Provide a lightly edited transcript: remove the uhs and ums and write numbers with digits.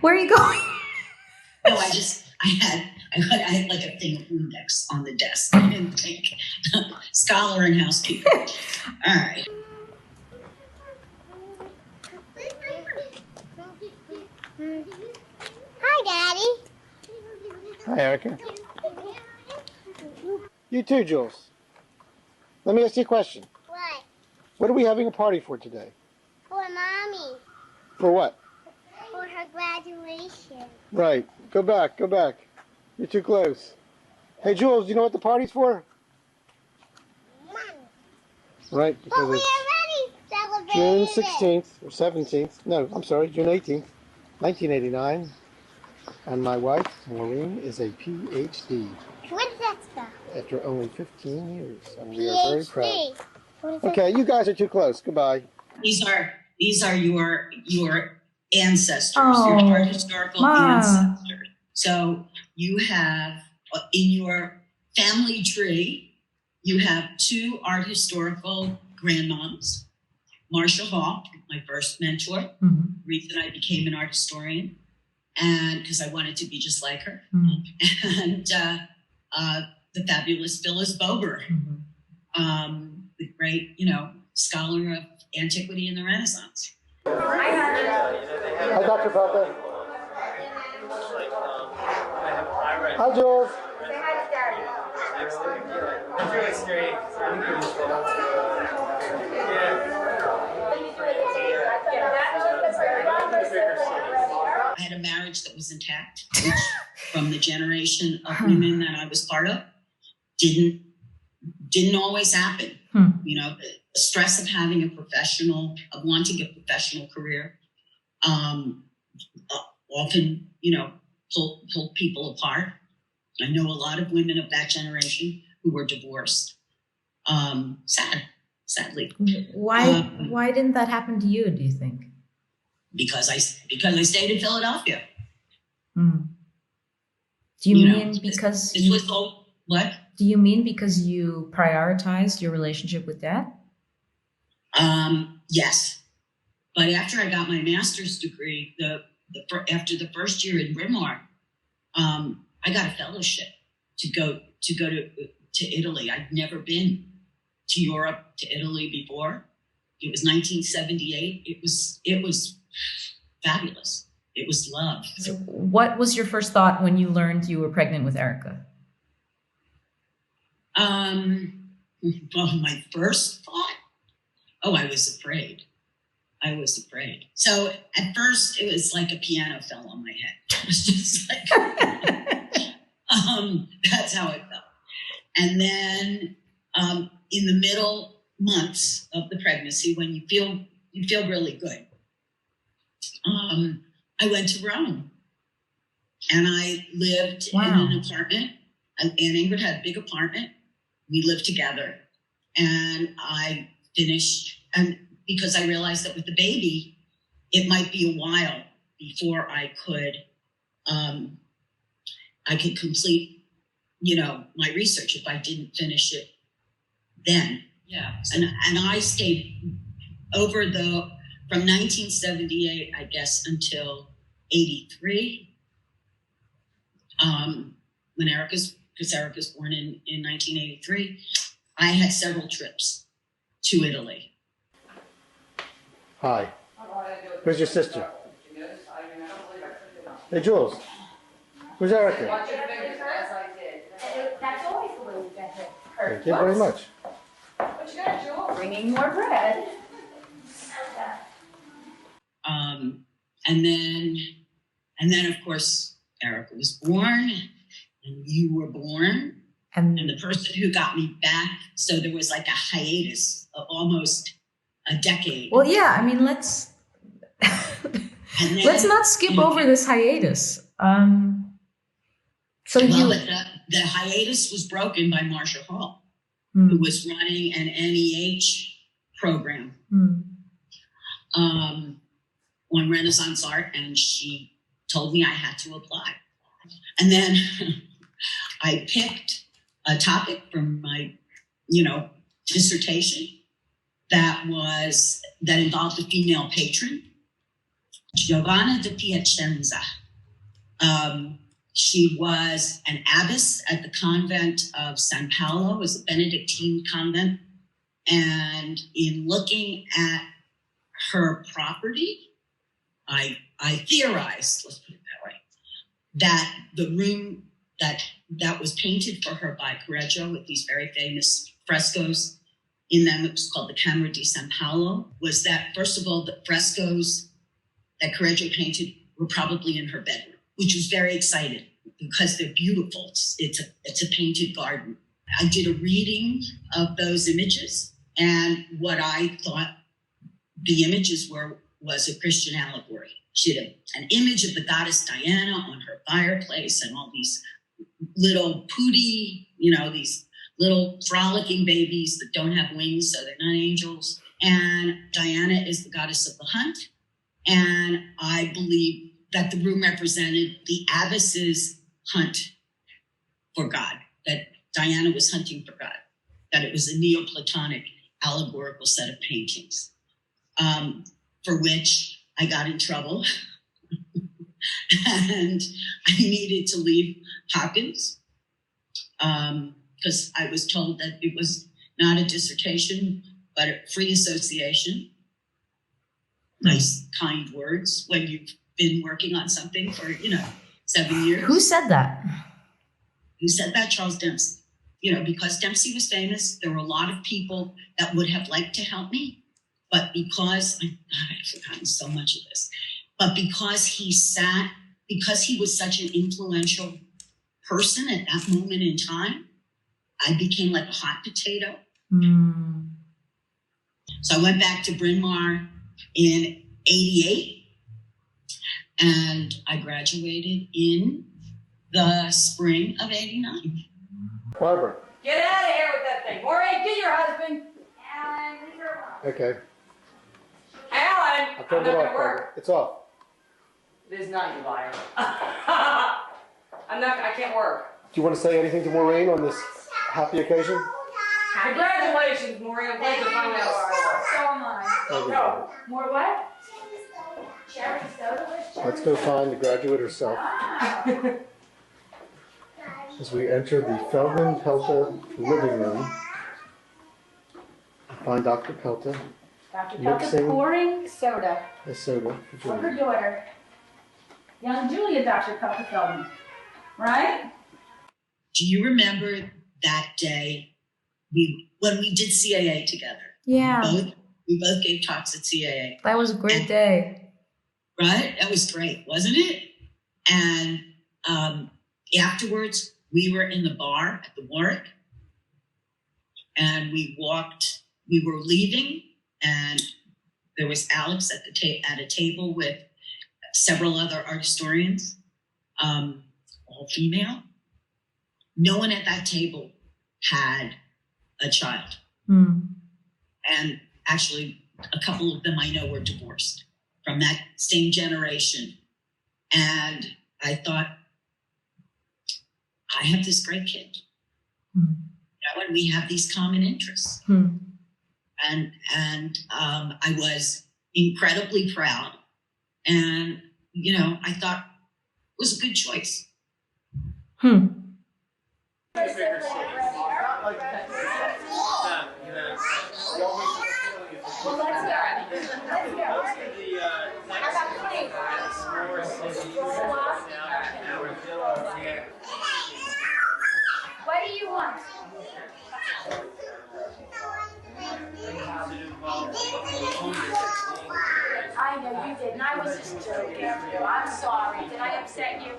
Where are you going? No, I had like a thing of Windex on the desk. I didn't think scholar and housekeeper. All right. Hi, Daddy. Hi, Erica. You too, Jules. Let me ask you a question. What? What are we having a party for today? For Mommy. For what? For her graduation. Right. Go back. Go back. You're too close. Hey, Jules, do you know what the party's for? Mom. Right. But we Because already June celebrated 16th or 17th. No, I'm sorry, June 18th, 1989. And my wife, Maureen, is a PhD. What's that stuff? After only 15 years. And we are very proud. PhD. What is Okay, you guys are too close. Goodbye. These are your ancestors, Oh, your art historical Ma. ancestors. So you have in your family tree, you have two art historical grandmoms. Marcia Hall, my first mentor, reason I became an art historian, and because I wanted to be just like her, and the fabulous Phyllis Bober, the great, scholar of antiquity and the Renaissance. Hi, Dr. Pelta. Hi, Jules. Say hi to Daddy. I'm doing straight. I had a marriage that was intact, which from the generation of women that I was part of didn't always happen. The stress of having of wanting a professional career, often, pulled people apart. I know a lot of women of that generation who were divorced. Sadly. Why didn't that happen to you, do you think? Because I stayed in Philadelphia. Do you mean because this was all what? Do you mean because you prioritized your relationship with Dad? Yes, but after I got my master's degree, after the first year in Bryn Mawr, I got a fellowship to go to Italy. I'd never been to Europe, to Italy before. It was 1978. It was fabulous. It was love. So what was your first thought when you learned you were pregnant with Erica? Well, my first thought, I was afraid. So at first it was like a piano fell on my head. It was just like, that's how it felt. And then in the middle months of the pregnancy, when you feel really good, I went to Rome and I lived in an apartment. Aunt Ingrid had a big apartment. We lived together and I finished, and because I realized that with the baby, it might be a while before I could complete, my research if I didn't finish it then. Yeah. And I stayed over from 1978, I guess, until 83. When Erica's born in 1983, I had several trips to Italy. Hi. Where's your sister? Hey, Jules. Where's Erica? That's always the way we get hit. Thank you very much. What you got, Jules? Bringing more bread. And then of course Erica was born, and you were born, and the person who got me back. So there was like a hiatus of almost a decade. Well, yeah. I mean, let's not skip over this hiatus. The hiatus was broken by Marcia Hall, who was running an NEH program on Renaissance art, and she told me I had to apply. And then I picked a topic from my, dissertation that involved a female patron Giovanna de Piacenza. She was an abbess at the convent of San Paolo. It was a Benedictine convent. And in looking at her property, I theorized, let's put it that way, that the room that was painted for her by Correggio with these very famous frescoes in them, it was called the Camera di San Paolo, was that, first of all, the frescoes that Correggio painted were probably in her bedroom, which was very exciting because they're beautiful. It's a painted garden. I did a reading of those images, and what I thought the images were was a Christian allegory. She had an image of the goddess Diana on her fireplace and all these little pooty, these little frolicking babies that don't have wings, so they're not angels. And Diana is the goddess of the hunt. And I believe that the room represented the abbess's hunt for God, that Diana was hunting for God, that it was a Neoplatonic allegorical set of paintings, for which I got in trouble. And I needed to leave Hopkins because I was told that it was not a dissertation, but a free association. Nice, kind words when you've been working on something for, 7 years. Who said that? Who said that? Charles Dempsey. Because Dempsey was famous, there were a lot of people that would have liked to help me. But because, I've forgotten so much of this, but because he was such an influential person at that moment in time, I became like a hot potato. Mm. So I went back to Bryn Mawr in 88, and I graduated in the spring of 89. Barbara. Get out of here with that thing. Maureen, get your husband. Okay. Alan, I'll I'm turn not it going off, to Barbara. work. It's off. It is not, you liar. I can't work. Do you want to say anything to Maureen on this happy occasion? Congratulations, Maureen. I'm glad you found out. So am I. Thank you, No. Barbara. More what? Cherry soda? Where's cherry Let's go find the graduate herself. As we enter the Feldman Pelta living room, find Dr. Pelta Dr. Mixing. Pelta pouring soda a soda for for her Julie. daughter. Young Julia, Dr. Pelta Feldman. Right? Do you remember that day when we did CAA together? Yeah, We both gave talks at CAA. that was a great day. Right? That was great, wasn't it? And afterwards, we were in the bar at the Warwick, and we were leaving, and there was Alex at a table with several other art historians, all female. No one at that table had a child. Mm. And actually, a couple of them I know were divorced from that same generation. And I thought, I have this great kid. Mm. And we have these common interests. Mm. And I was incredibly proud. And, I thought it was a good choice. Hmm. Well, let's go. Let's go. How about clean? What do you want? I know you didn't. I was just joking. I'm sorry. Did I upset you?